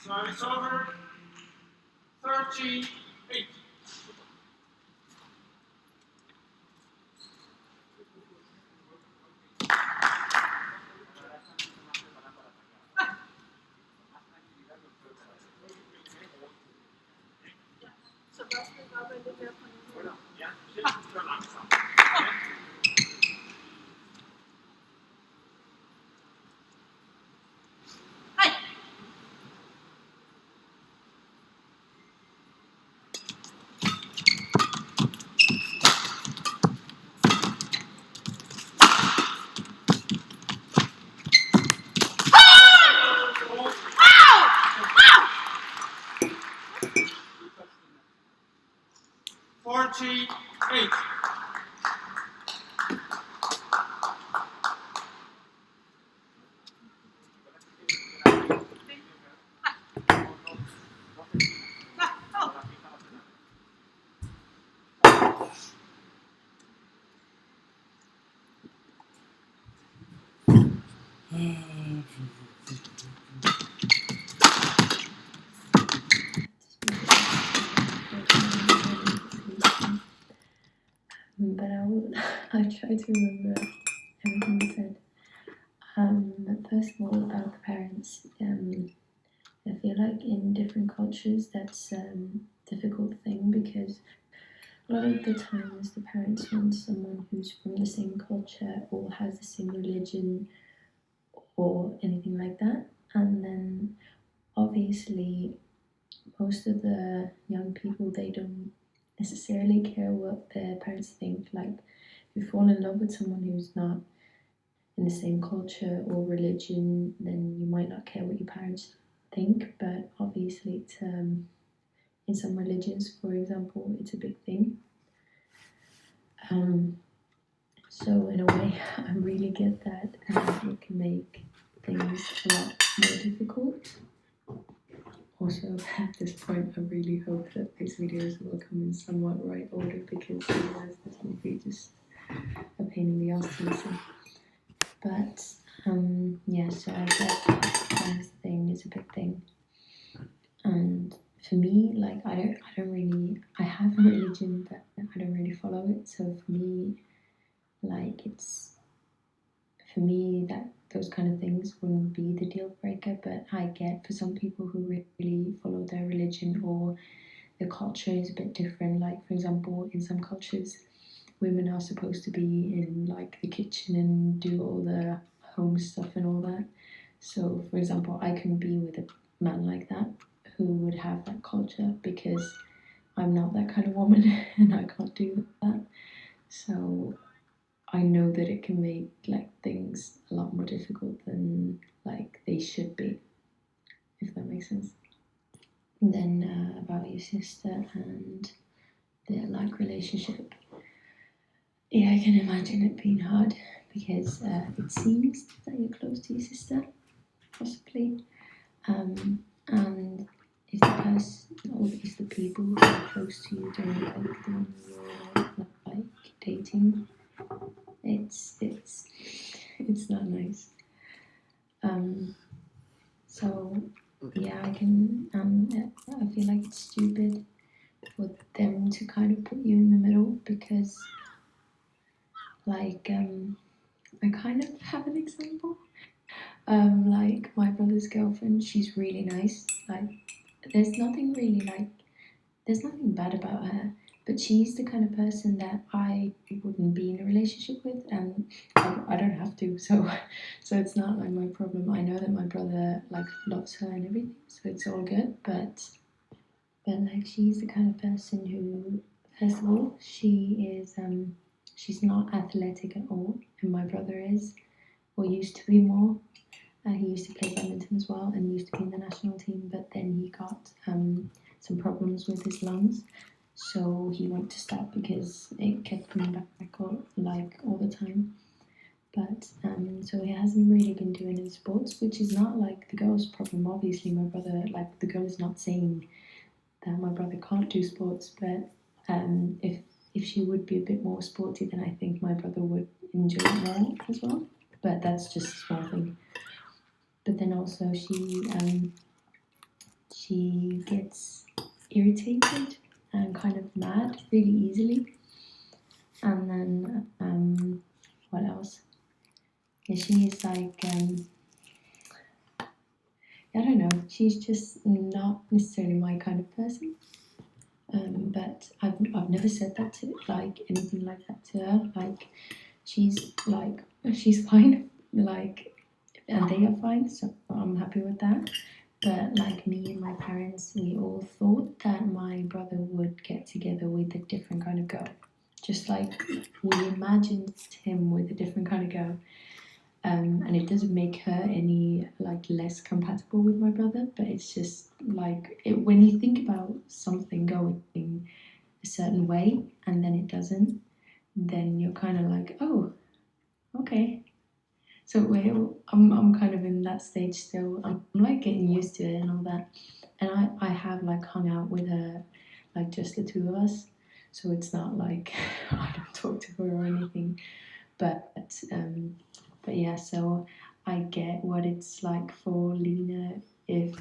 Service over. 38. But I try to remember everything you said. First of all, about the parents, I feel like in different cultures that's a difficult thing because a lot of the times the parents want someone who's from the same culture or has the same religion or anything like that. And then obviously most of the young people, they don't necessarily care what their parents think. Like if you fall in love with someone who's not in the same culture or religion, then you might not care what your parents think. But obviously it's in some religions, for example, it's a big thing. So in a way, I really get that, and it can make things a lot more difficult. Also, at this point, I really hope that these videos will come in somewhat right order because otherwise this will be just a pain in the ass to listen. But yeah, so I guess that thing is a big thing. And for me, like I don't really, I have a religion, but I don't really follow it. So for me, like for me that those kind of things wouldn't be the deal breaker. But I get for some people who really follow their religion or the culture is a bit different. Like for example, in some cultures, women are supposed to be in like the kitchen and do all the home stuff and all that. So for example, I couldn't be with a man like that who would have that culture because I'm not that kind of woman and I can't do that. So I know that it can make like things a lot more difficult than like they should be, if that makes sense. And then about your sister and their like relationship. Yeah, I can imagine it being hard because it seems that you're close to your sister, possibly. And if the person or if the people who are close to you don't like the one you're like dating, it's not nice. So yeah, I feel like it's stupid for them to kind of put you in the middle because like I kind of have an example. Like my brother's girlfriend, she's really nice. Like there's nothing bad about her, but she's the kind of person that I wouldn't be in a relationship with, and I don't have to, so it's not like my problem. I know that my brother like loves her and everything, so it's all good. But like she's the kind of person who, first of all, she's not athletic at all, and my brother is. or used to be more. He used to play badminton as well and used to be in the national team, but then he got some problems with his lungs, so he wanted to stop because it kept coming back all the time. But so he hasn't really been doing any sports, which is not like the girl's problem. Obviously, my brother, like the girl is not saying that my brother can't do sports, but if she would be a bit more sporty, then I think my brother would enjoy it more as well. But that's just a small thing. But then also she gets irritated and kind of mad really easily. And then what else? Yeah, she's like I don't know. She's just not necessarily my kind of person. But I've never said that to like anything like that to her. Like she's fine. Like and they are fine. So I'm happy with that. But like me and my parents, we all thought that my brother would get together with a different kind of girl. Just like we imagined him with a different kind of girl. And it doesn't make her any like less compatible with my brother, but it's just like when you think about something going a certain way and then it doesn't, then you're kind of like, oh, okay. So I'm kind of in that stage still. I'm like getting used to it and all that, and I have like hung out with her, like just the two of us. So it's not like I don't talk to her or anything, but yeah, so I get what it's like for Lena if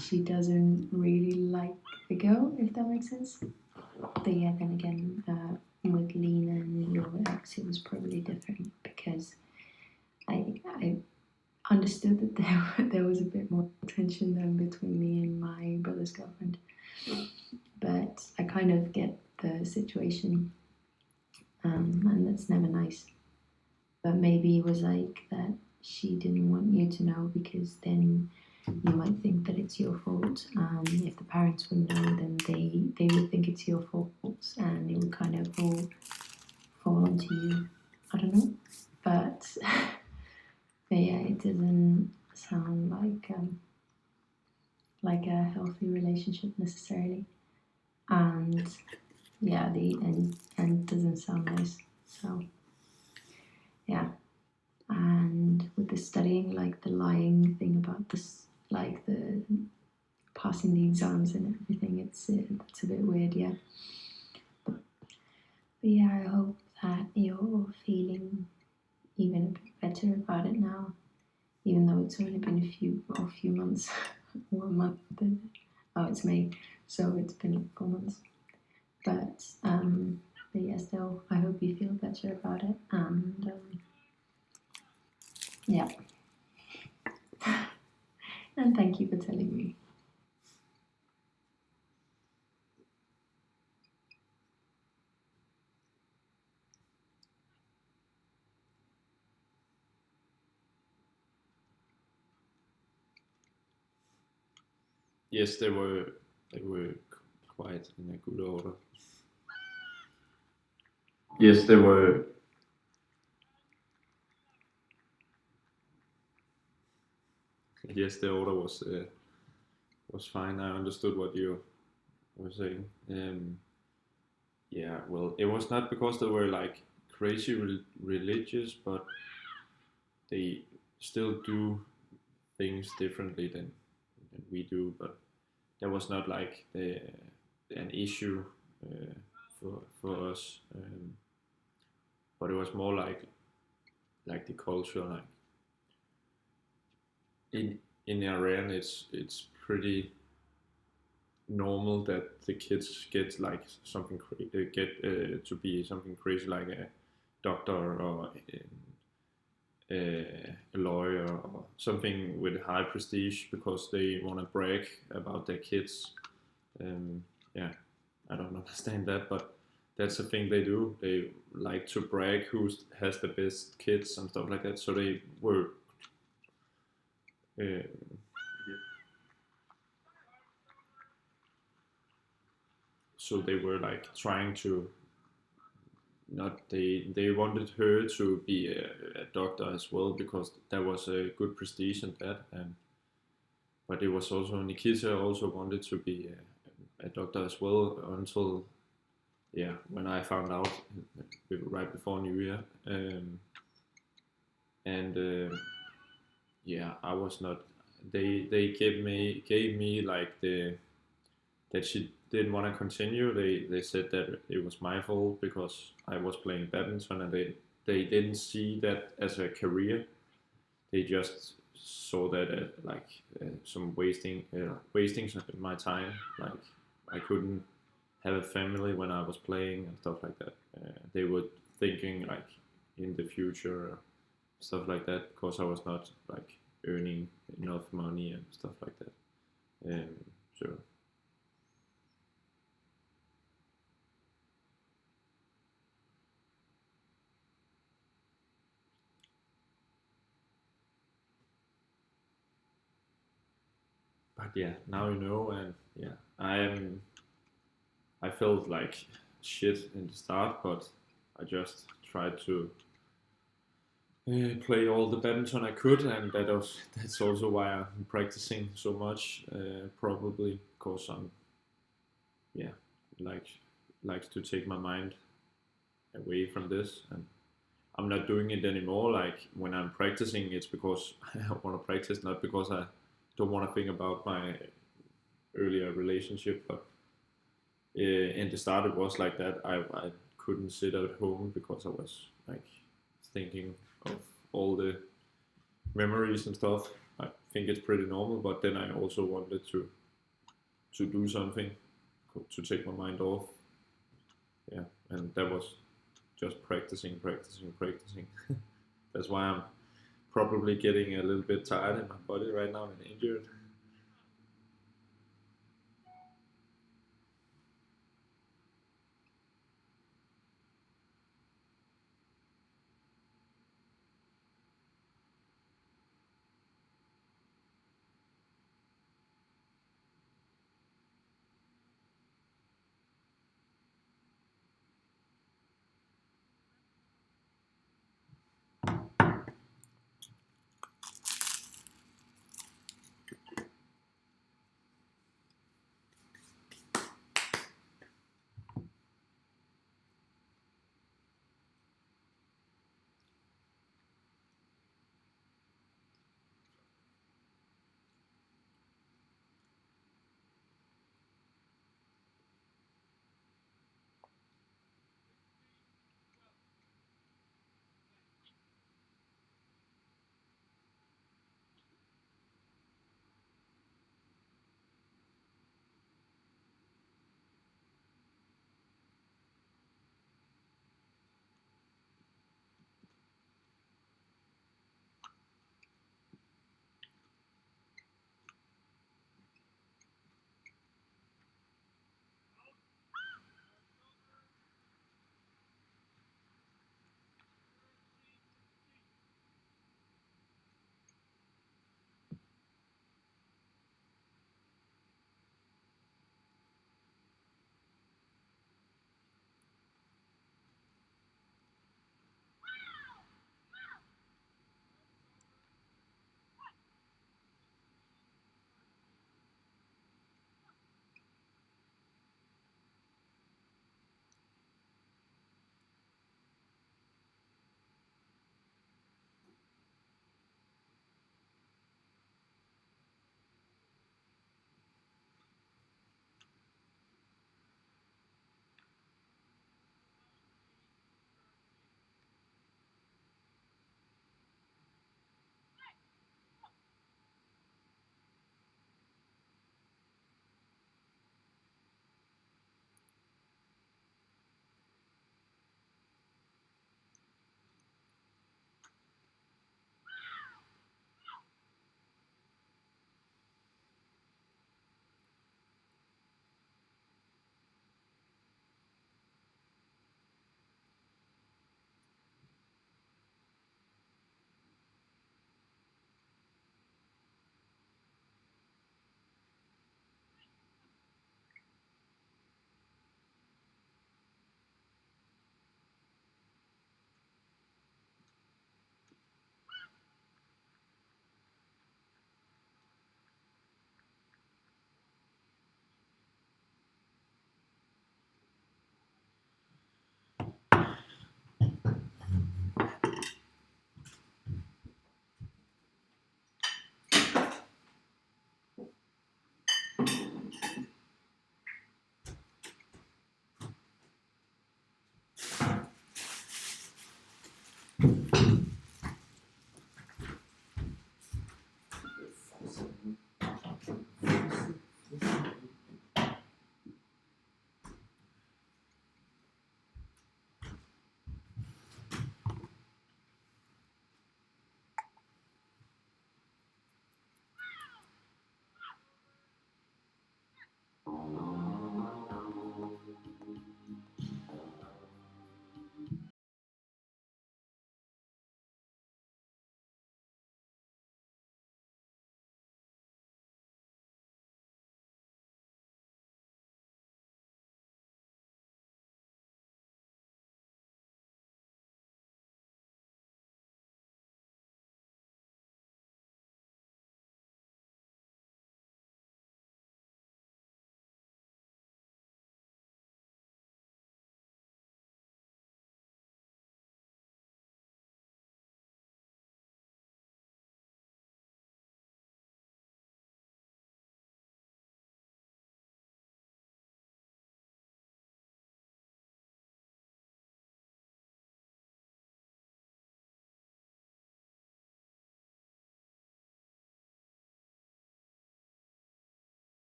she doesn't really like the girl, if that makes sense. But yeah, then again, with Lena and your ex, it was probably different because I understood that there was a bit more tension than between me and my brother's girlfriend. But I kind of get the situation, and that's never nice. But maybe it was like that she didn't want you to know because then you might think that it's your fault. If the parents would know, then they would think it's your fault, and it would kind of all fall onto you. I don't know, but yeah, it doesn't sound like a healthy relationship necessarily, and yeah, the end doesn't sound nice. So yeah. And with the studying, like the lying thing about this, like the passing the exams and everything, it's a bit weird, yeah. But yeah, I hope that you're feeling even a bit better about it now, even though it's only been a few months, 1 month. Oh, it's May, so it's been 4 months. But yeah, still, I hope you feel better about it, and yeah. And thank you for telling me. Yes, they were quite in a good order. Yes, they were. Yes, the order was fine. I understood what you were saying. Yeah, well, it was not because they were like crazy religious, but they still do things differently than we do. But that was not like an issue uh, for us. But it was more like the culture, like in Iran, it's pretty normal that the kids get like something get to be something crazy like a doctor or a lawyer or something with high prestige because they want to brag about their kids. Yeah, I don't understand that, but that's the thing they do. They like to brag who has the best kids and stuff like that. So they were. Uh, so they were like trying to not they wanted her to be a doctor as well because there was a good prestige in that, and but it was also Nikita also wanted to be a doctor as well until when I found out right before New Year, and I was not. They gave me like that she didn't want to continue. They said that it was my fault because I was playing badminton, and they didn't see that as a career. They just saw that as like some wasting my time. Like I couldn't have a family when I was playing and stuff like that. They were thinking like in the future, stuff like that, because I was not like earning enough money and stuff like that. So but yeah, now you know, and I felt like shit in the start, but I just tried to play all the badminton I could, and that's also why I'm practicing so much. Probably because I'm like likes to take my mind away from this, and I'm not doing it anymore. Like when I'm practicing, it's because I want to practice, not because I don't want to think about my earlier relationship. But in the start, it was like that. I couldn't sit at home because I was like thinking of all the memories and stuff. I think it's pretty normal, but then I also wanted to do something to take my mind off. Yeah, and that was just practicing. That's why I'm probably getting a little bit tired in my body right now and injured.